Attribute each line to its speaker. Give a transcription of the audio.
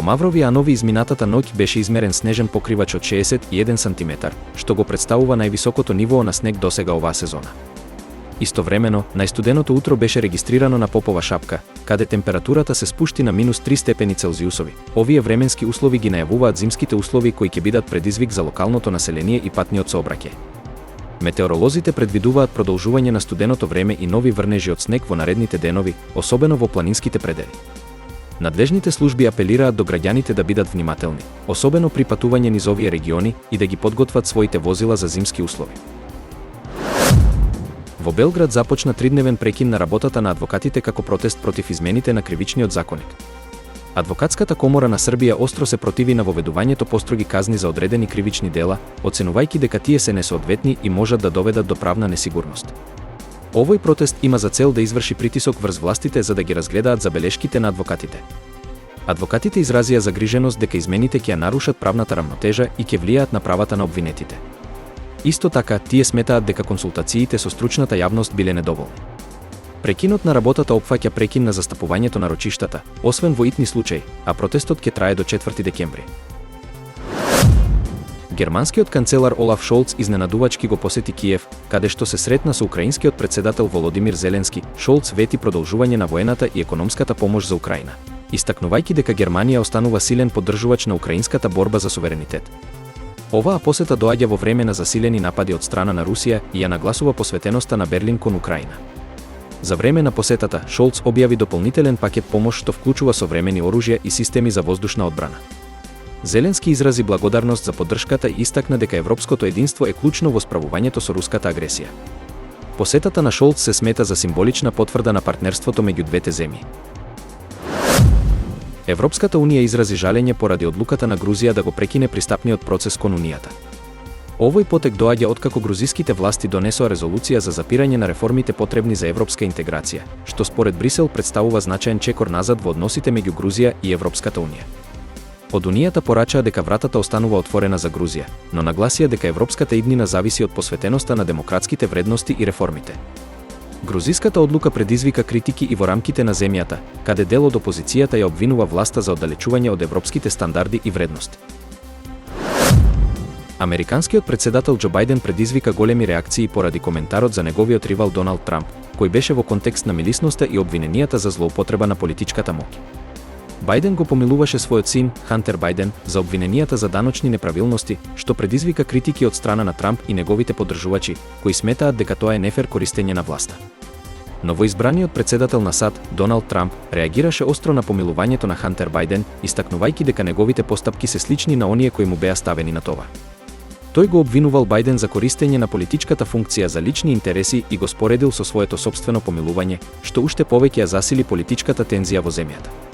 Speaker 1: Маврови Анови изминатата ноќ беше измерен снежен покривач од 61 см, што го представува највисокото ниво на снег досега оваа сезона. Истовремено, најстуденото утро беше регистрирано на Попова шапка, каде температурата се спушти на -3 степени Целзиусови. Овие временски услови ги најавуваат зимските услови кои ќе бидат предизвик за локалното население и патниот сообраќај. Метеоролозите предвидуваат продолжување на студеното време и нови врнежи од снег во наредните денови, особено во планинските предели. Надлежните служби апелираат до граѓаните да бидат внимателни, особено при патување низ овие региони и да ги подготват своите возила за зимски услови. Во Белград започна 3-дневен прекин на работата на адвокатите како протест против измените на кривичниот законник. Адвокатската комора на Србија остро се противи на воведувањето построги казни за одредени кривични дела, оценувајќи дека тие се несоодветни и можат да доведат до правна несигурност. Овој протест има за цел да изврши притисок врз властите за да ги разгледаат забелешките на адвокатите. Адвокатите изразија загриженост дека измените ќе ја нарушат правната рамнотежа и ќе влијаат на правата на обвинетите. Исто така, тие сметаат дека консултациите со стручната јавност биле недоволни. Прекинот на работата опфаќа прекин на застапувањето на рочиштата, освен во итни случаи, а протестот ќе трае до 4 декември. Германскиот канцелар Олаф Шолц изненадувачки го посети Киев, каде што се сретна со украинскиот претседател Володимир Зеленски. Шолц вети продолжување на воената и економската помош за Украина, истакнувајќи дека Германија останува силен поддржувач на украинската борба за суверенитет. Оваа посета доаѓа во време на засилени напади од страна на Русија и ја нагласува посветеноста на Берлин кон Украина. За време на посетата, Шолц објави дополнителен пакет помош што вклучува современи оружја и системи за воздушна одбрана. Зеленски изрази благодарност за поддршката и истакна дека европското единство е клучно во справувањето со руската агресија. Посетата на Шолц се смета за символична потврда на партнерството меѓу двете земји. Европската унија изрази жалење поради одлуката на Грузија да го прекине пристапниот процес кон унијата. Овој потек доаѓа откако грузиските власти донесоа резолуција за запирање на реформите потребни за европска интеграција, што според Брисел представува значаен чекор назад во односите меѓу Грузија и Европската унија. Од унијата порачаа дека вратата останува отворена за Грузија, но нагласија дека европската иднина зависи од посветеноста на демократските вредности и реформите. Грузиската одлука предизвика критики и во рамките на земјата, каде дел од опозицијата ја обвинува власта за оддалечување од европските стандарди и вредности. Американскиот претседател Џо Бајден предизвика големи реакции поради коментарот за неговиот ривал Доналд Трамп, кој беше во контекст на милисноста и обвиненијата за злоупотреба на политичката моќ. Бајден го помилуваше својот син, Хантер Бајден, за обвиненијата за даночни неправилности, што предизвика критики од страна на Трамп и неговите поддржувачи, кои сметаат дека тоа е нефер користење на власта. Новоизбраниот претседател на САД, Доналд Трамп, реагираше остро на помилувањето на Хантер Бајден, истакнувајќи дека неговите постапки се слични на оние кои му беа ставени на това. Тој го обвинувал Бајден за користење на политичката функција за лични интереси и го споредил со своето сопствено помилување, што уште повеќе ја засили политичката тензија во земјата.